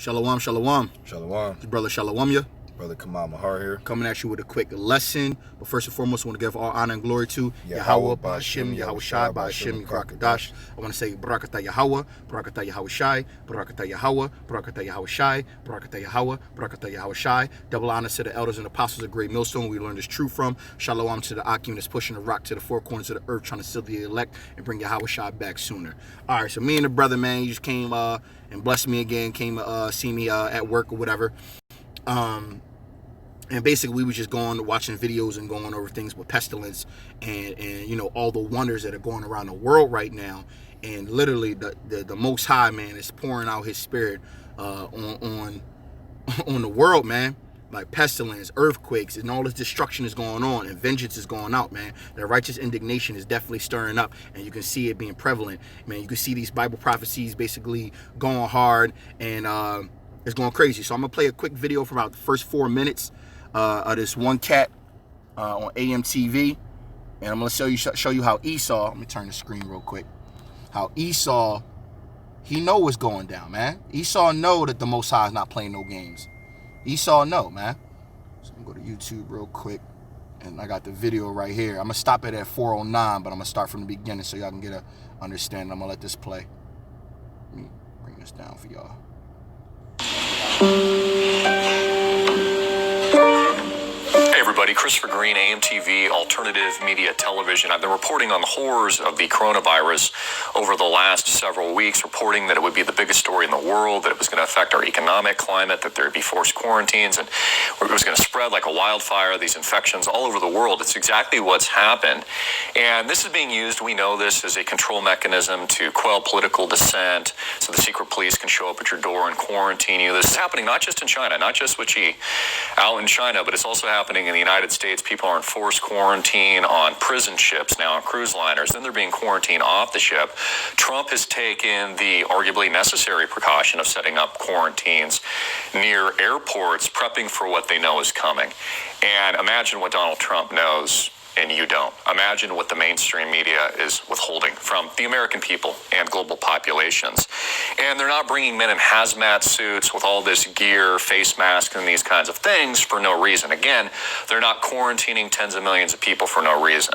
Shalom, shalom. Shalom. It's Brother Shalomya. Brother Kamal Mahar here. Coming at you with a quick lesson. But first and foremost, I want to give all honor and glory to Yahweh, Ba'ashem, Yahweh Shai, Ba'ashem, Barakadash. I want to say Barakatah Yahweh, Barakatah Yahweh Shai, Barakatah Yahweh, Barakatah Yahweh Shai, Barakatah Yahweh, Barakatah Yahweh Shai. Double honor to the elders and apostles of Great Millstone we learned this truth from. Shalom to the Akim that's pushing the rock to the four corners of the earth, trying to seal the elect and bring Yahweh Shai back sooner. All right, so me and the brother, man, you just came and blessed me again, came see me at work or whatever. And basically, we were just watching videos and going over things with Pestilence and you know, all the wonders that are going around the world right now. And literally, the Most High, man, is pouring out His Spirit on the world, man. Like pestilence, earthquakes, and all this destruction is going on, and vengeance is going out, man. The righteous indignation is definitely stirring up, and you can see it being prevalent, man. You can see these Bible prophecies basically going hard, and it's going crazy. So I'm gonna play a quick video for about the first 4 minutes of this one cat on AMTV, and I'm gonna show you how Esau. Let me turn the screen real quick. How Esau, he know what's going down, man. Esau know that the Most High is not playing no games. Esau know, man. So I'm gonna go to YouTube real quick, and I got the video right here. I'm gonna stop it at 4:09, but I'm gonna start from the beginning so y'all can get a understanding. I'm gonna let this play. Let me bring this down for y'all. Hey everybody, Christopher Green, AMTV, Alternative Media Television. I've been reporting on the horrors of the coronavirus over the last several weeks, reporting that it would be the biggest story in the world, that it was going to affect our economic climate, that there would be forced quarantines, and it was going to spread like a wildfire, these infections all over the world. It's exactly what's happened. And this is being used, we know this, as a control mechanism to quell political dissent, so the secret police can show up at your door and quarantine you. This is happening not just in China, not just with Xi out in China, but it's also happening in the United States. People are in forced quarantine on prison ships now, on cruise liners. Then they're being quarantined off the ship. Trump has taken the arguably necessary precaution of setting up quarantines near airports, prepping for what they know is coming. And imagine what Donald Trump knows and you don't. Imagine what the mainstream media is withholding from the American people and global populations. And they're not bringing men in hazmat suits with all this gear, face masks, and these kinds of things for no reason. Again, they're not quarantining tens of millions of people for no reason.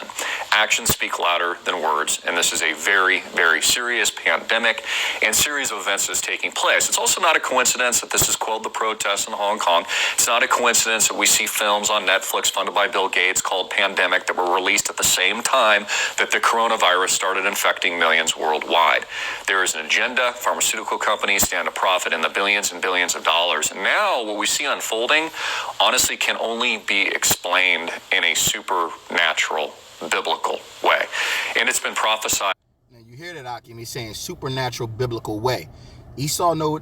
Actions speak louder than words, and this is a very, very serious pandemic and series of events that's taking place. It's also not a coincidence that this has quelled the protests in Hong Kong. It's not a coincidence that we see films on Netflix funded by Bill Gates called Pandemic that were released at the same time that the coronavirus started infecting millions worldwide. There is an agenda. Pharmaceutical companies stand to profit in the billions and billions of dollars. And now what we see unfolding, honestly, can only be explained in a supernatural, biblical way. And it's been prophesied. Now you hear that, Akim? He's saying supernatural, biblical way. Esau know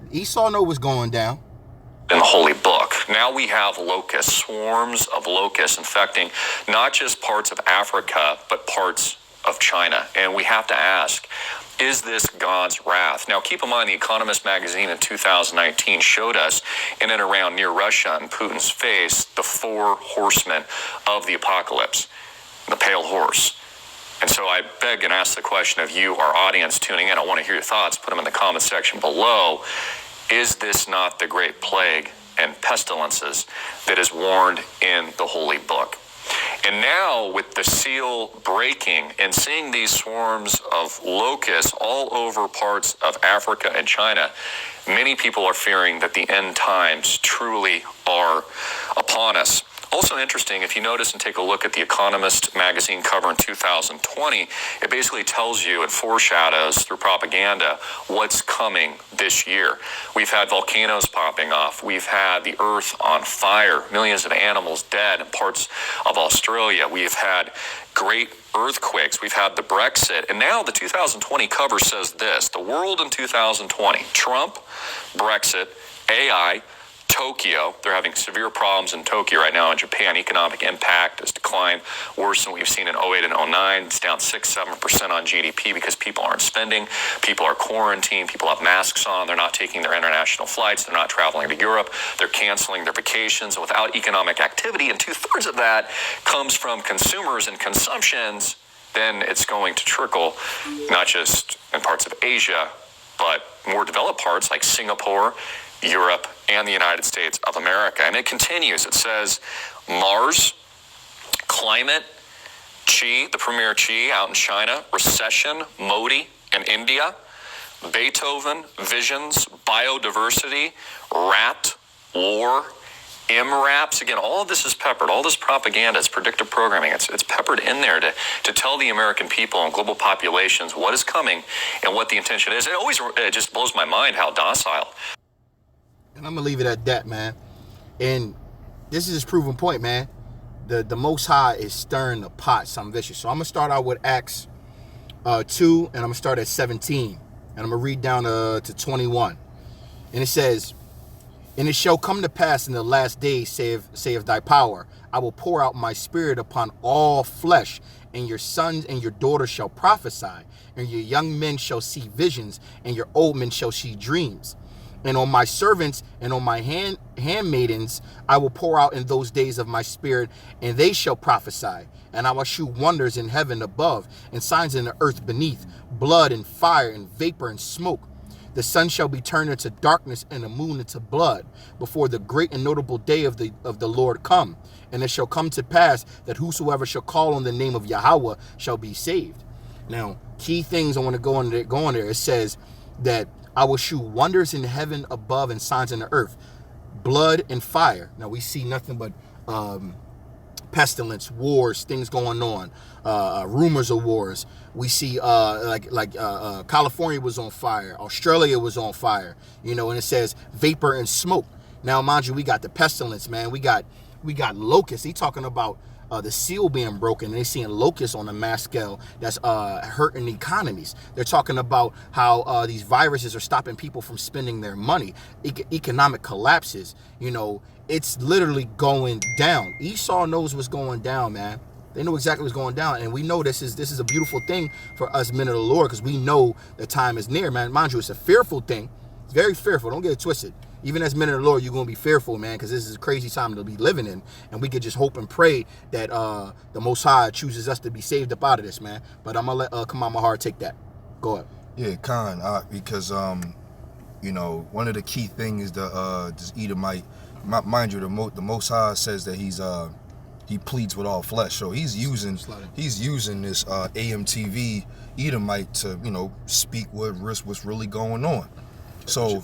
what's going down in the Holy Book. Now we have locusts, swarms of locusts infecting not just parts of Africa, but parts of China. And we have to ask, is this God's wrath? Now, keep in mind, The Economist magazine in 2019 showed us in and around near Russia and Putin's face the four horsemen of the apocalypse, the pale horse. And so I beg and ask the question of you, our audience tuning in. I want to hear your thoughts. Put them in the comment section below. Is this not the great plague and pestilences that is warned in the Holy Book? And now with the seal breaking and seeing these swarms of locusts all over parts of Africa and China, many people are fearing that the end times truly are upon us. Also interesting, if you notice and take a look at the Economist magazine cover in 2020, it basically tells you and foreshadows through propaganda what's coming this year. We've had volcanoes popping off. We've had the earth on fire, millions of animals dead in parts of Australia. We've had great earthquakes. We've had the Brexit. And now the 2020 cover says this: the world in 2020, Trump, Brexit, AI, Tokyo. They're having severe problems in Tokyo right now in Japan. Economic impact has declined worse than we've seen in 08 and 09. It's down 6-7% on GDP because people aren't spending. People are quarantined. People have masks on. They're not taking their international flights. They're not traveling to Europe. They're canceling their vacations. And without economic activity, and 2/3 of that comes from consumers and consumptions, then it's going to trickle not just in parts of Asia, but more developed parts like Singapore Europe, and the United States of America. And it continues. It says Mars, climate, Xi, the premier Xi out in China, recession, Modi in India, Beethoven, visions, biodiversity, rat, war, MRAPs. Again, all of this is peppered. All this propaganda, it's predictive programming. It's peppered in there to tell the American people and global populations what is coming and what the intention is. It just blows my mind how docile. And I'm going to leave it at that, man. And this is his proven point, man. The Most High is stirring the pot, something vicious. So I'm going to start out with Acts 2, and I'm going to start at 17. And I'm going to read down to 21. And it says, "And it shall come to pass in the last days, saith thy power, I will pour out my spirit upon all flesh, and your sons and your daughters shall prophesy, and your young men shall see visions, and your old men shall see dreams. And on my servants and on my handmaidens I will pour out in those days of my spirit, and they shall prophesy. And I will shew wonders in heaven above, and signs in the earth beneath, blood and fire and vapor and smoke. The sun shall be turned into darkness and the moon into blood before the great and notable day of the Lord come. And it shall come to pass that whosoever shall call on the name of Yahweh shall be saved." Now, key things I want to go on there. It says that I will shew wonders in heaven above and signs in the earth, blood and fire. Now we see nothing but pestilence, wars, things going on, rumors of wars. We see California was on fire, Australia was on fire, and it says vapor and smoke. Now, mind you, we got the pestilence, man. We got locusts. He talking about the seal being broken, and they're seeing locusts on a mass scale that's hurting economies. They're talking about how these viruses are stopping people from spending their money. Economic collapses. It's literally going down. Esau knows what's going down, man. They know exactly what's going down, and we know this is a beautiful thing for us men of the Lord, because we know the time is near, man. Mind you, it's a fearful thing. It's very fearful. Don't get it twisted. Even as men of the Lord, you're going to be fearful, man, because this is a crazy time to be living in. And we could just hope and pray that the Most High chooses us to be saved up out of this, man. But I'm going to let Come On My Heart take that. Go ahead. Yeah, Khan, because, one of the key things is this Edomite, mind you, the Most High says that he pleads with all flesh. So he's using this AMTV Edomite to, speak what's really going on. So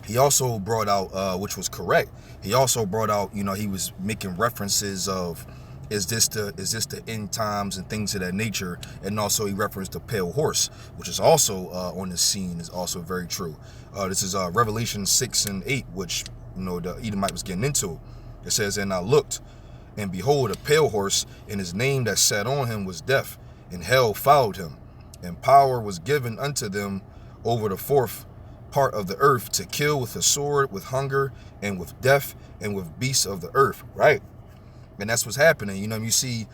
he also brought out, which was correct. He also brought out, he was making references of, is this the end times and things of that nature, and also he referenced the pale horse, which is also on the scene, is also very true. This is Revelation 6 and 8, which the Edomite was getting into. It says, "And I looked, and behold, a pale horse, and his name that sat on him was Death, and hell followed him, and power was given unto them over the fourth part of the earth to kill with the sword, with hunger, and with death, and with beasts of the earth." Right? And that's what's happening. You see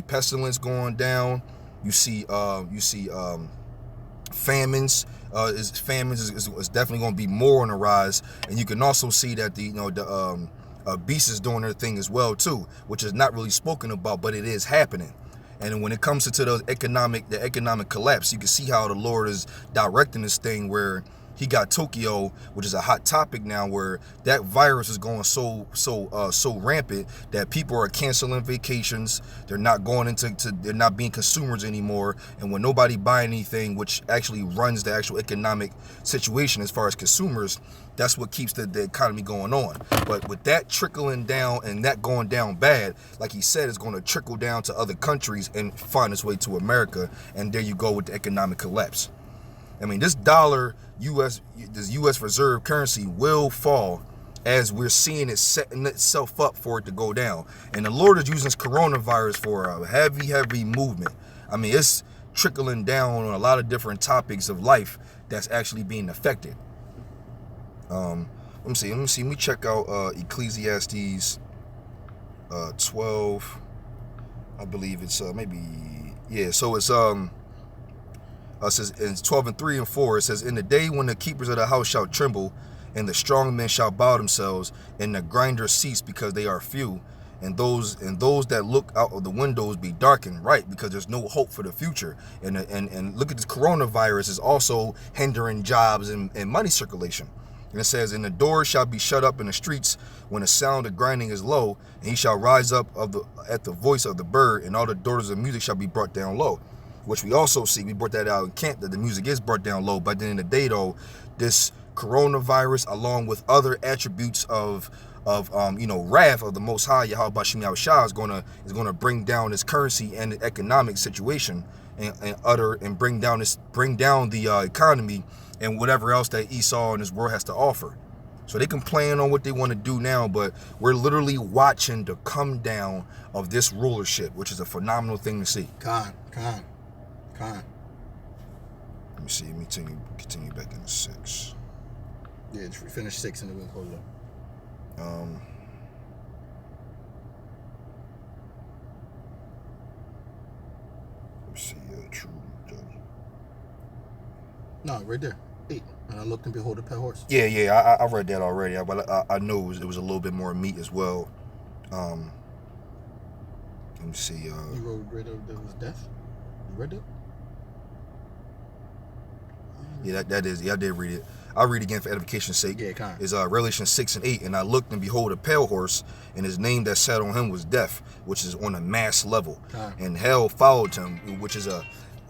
pestilence going down. You see famines. Famines is definitely going to be more on the rise. And you can also see that the beasts is doing their thing as well too, which is not really spoken about, but it is happening. And when it comes to the economic collapse, you can see how the Lord is directing this thing, where he got Tokyo, which is a hot topic now, where that virus is going so rampant that people are canceling vacations. They're not going they're not being consumers anymore. And when nobody buying anything, which actually runs the actual economic situation as far as consumers, that's what keeps the economy going on. But with that trickling down and that going down bad, like he said, it's going to trickle down to other countries and find its way to America. And there you go with the economic collapse. I mean, this U.S. reserve currency will fall, as we're seeing it setting itself up for it to go down. And the Lord is using this coronavirus for a heavy movement. I mean, it's trickling down on a lot of different topics of life that's actually being affected. Let me check out Ecclesiastes 12. I believe it's so it's says in 12 and 3 and 4, it says, "In the day when the keepers of the house shall tremble, and the strong men shall bow themselves, and the grinders cease because they are few, and those that look out of the windows be darkened, right? Because there's no hope for the future. And look at this coronavirus is also hindering jobs and money circulation. And it says, and the doors shall be shut up in the streets when the sound of grinding is low, and he shall rise up at the voice of the bird, and all the daughters of music shall be brought down low. Which we also see, we brought that out in camp, that the music is brought down low. But then in the day though, this coronavirus, along with other attributes of wrath of the Most High, Yahweh Bashim Yahushua, is gonna bring down this currency and the economic situation, and bring down the economy and whatever else that Esau and this world has to offer. So they can plan on what they want to do now, but we're literally watching the come down of this rulership, which is a phenomenal thing to see. Khan. Let me see. Let me continue back into 6. Yeah, finish 6 and then we'll close it up. Let's see. True. No, right there. 8. And I looked and behold a pale horse. Yeah. I read that already. But I know it was a little bit more meat as well. Let me see. You read that was death? You read that? Yeah, that is. Yeah, I did read it. I'll read it again for edification's sake. Yeah, kind. Is Revelation 6 and 8. And I looked and behold a pale horse, and his name that sat on him was Death, which is on a mass level. And hell followed him, which is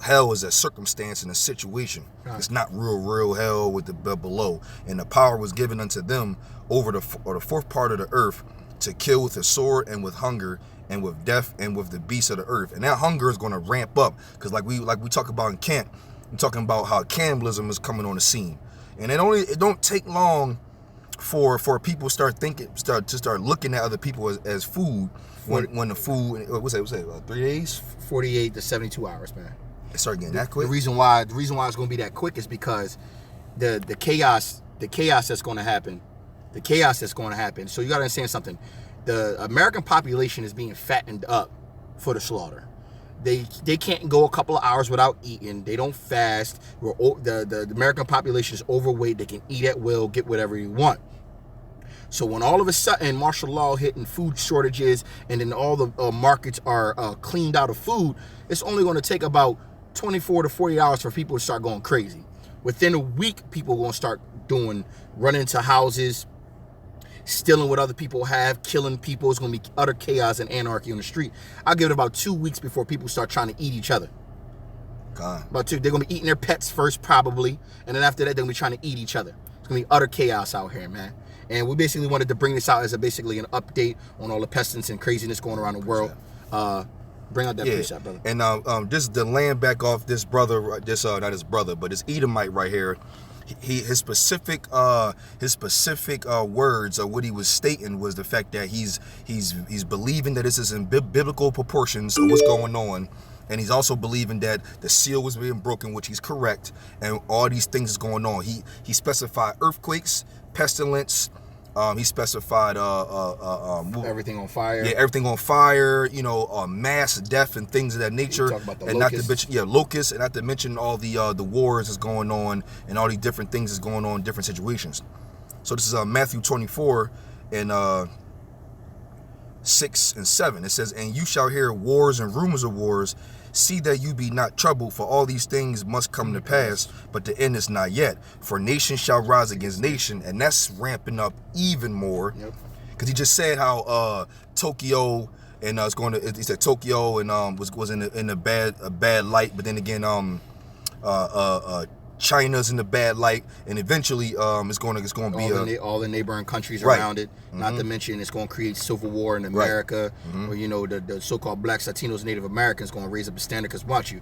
hell is a circumstance and a situation. It's not real hell with the below. And the power was given unto them over the fourth part of the earth to kill with the sword and with hunger and with death and with the beasts of the earth. And that hunger is going to ramp up, because like we talk about in camp, I'm talking about how cannibalism is coming on the scene. And it don't take long for people start looking at other people as food when the food, what's that 3 days? 48 to 72 hours, man. It started getting that quick. The reason why it's going to be that quick is because the chaos that's going to happen. So you got to understand something. The American population is being fattened up for the slaughter. They can't go a couple of hours without eating. They don't fast. The American population is overweight. They can eat at will, get whatever you want. So when all of a sudden martial law hitting food shortages, and then all the markets are cleaned out of food, it's only going to take about 24 to 40 hours for people to start going crazy. Within a week, people are going to start running into houses, stealing what other people have, killing people. It's going to be utter chaos and anarchy on the street. I'll give it about 2 weeks before people start trying to eat each other. God. About 2. They're going to be eating their pets first, probably. And then after that, they're going to be trying to eat each other. It's going to be utter chaos out here, man. And we basically wanted to bring this out as basically an update on all the pestilence and craziness going around the world. Bring out that precept, brother. And this is the land back off this brother, not his brother, but this Edomite right here. His specific words of what he was stating was the fact that he's believing that this is in biblical proportions of what's going on, and he's also believing that the seal was being broken, which he's correct, and all these things is going on. He specified earthquakes, pestilence. He specified everything on fire. Yeah, everything on fire. Mass death and things of that nature. Talk about the and locusts. Not to mention, locusts, and not to mention all the wars that's going on and all these different things that's going on in different situations. So this is Matthew 24 and 6 and 7. It says, "And you shall hear wars and rumors of wars. See that you be not troubled, for all these things must come to pass, but the end is not yet. For nation shall rise against nation," and that's ramping up even more. Yep. Because he just said how Tokyo and he said Tokyo and was in a bad light, but then again China's in the bad light, and eventually it's going to be all the neighboring countries right. around it. Not to mention it's going to create civil war in America, where the so-called blacks, Latinos, Native Americans going to raise up a standard. Because watch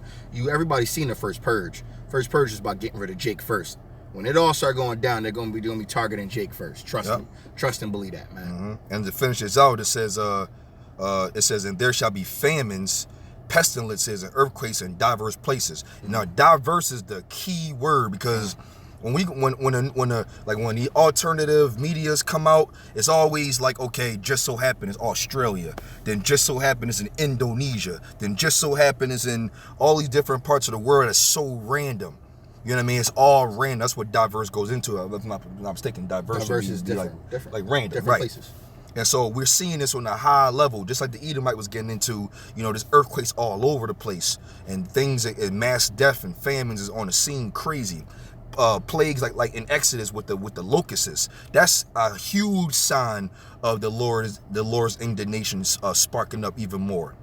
everybody's seen the first purge. First purge is about getting rid of Jake first. When it all start going down, they're going to be targeting Jake first. Trust and believe that, man. And to finish this out, it says, "And there shall be famines, pestilences, and earthquakes in diverse places." Now, diverse is the key word, because when the alternative medias come out, it's always like, okay, just so happen it's Australia, then just so happen it's in Indonesia, then just so happen it's in all these different parts of the world. That's so random. You know what I mean? It's all random. That's what diverse goes into. If I'm not mistaken, diverse is different. Like random, different right? Places. And so we're seeing this on a high level, just like the Edomite was getting into, there's earthquakes all over the place, and things and mass death and famines is on the scene, crazy. Plagues like in Exodus with the locusts. That's a huge sign of the Lord's indignation sparking up even more.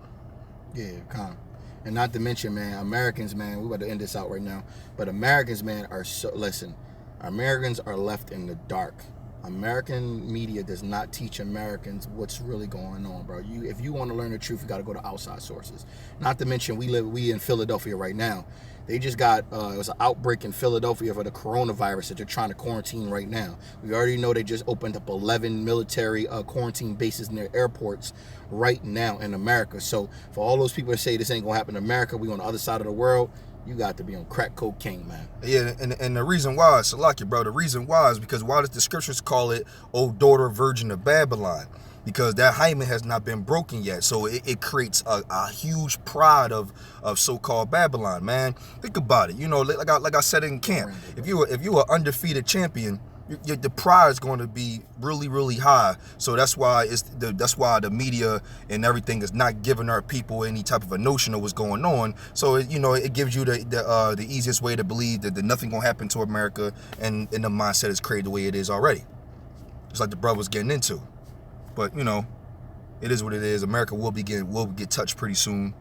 Yeah, calm. And not to mention, man, Americans, man, we about to end this out right now, but Americans, man, Americans are left in the dark. American media does not teach Americans what's really going on, bro. If you want to learn the truth, you got to go to outside sources. Not to mention, we in Philadelphia right now. They just got, it was an outbreak in Philadelphia for the coronavirus that they're trying to quarantine right now. We already know they just opened up 11 military quarantine bases near airports right now in America. So for all those people that say this ain't going to happen in America, we on the other side of the world, you got to be on crack cocaine, man. Yeah, and the reason why, Salaki, bro, the reason why is because why does the scriptures call it, O daughter virgin of Babylon? Because that hymen has not been broken yet. So it creates a huge pride of so-called Babylon, man. Think about it. Like I said in camp, if you are undefeated champion, the pride is going to be really, really high. So that's why the media and everything is not giving our people any type of a notion of what's going on. So it gives you the easiest way to believe that nothing gonna happen to America, and the mindset is created the way it is already. Just like the brother was getting into. But it is what it is. America will get touched pretty soon.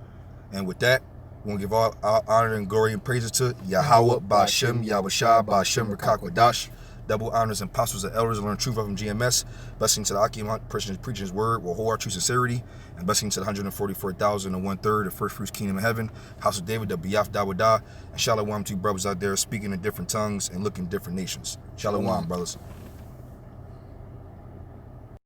And with that, we want to give all our honor and glory and praises to Yahweh, Ba'Shem, Yahushua, Ba'Shem, Rakakwadash. Double honors and apostles and elders learn truth of him, GMS. Blessing to the Akim, preaching his word, will hold our true sincerity. And blessing to the 144,000 and 1/3, the first fruits kingdom of heaven, house of David, the Biyaf Dawadah. And shalom to you brothers out there speaking in different tongues and looking different nations. Shalom, brothers.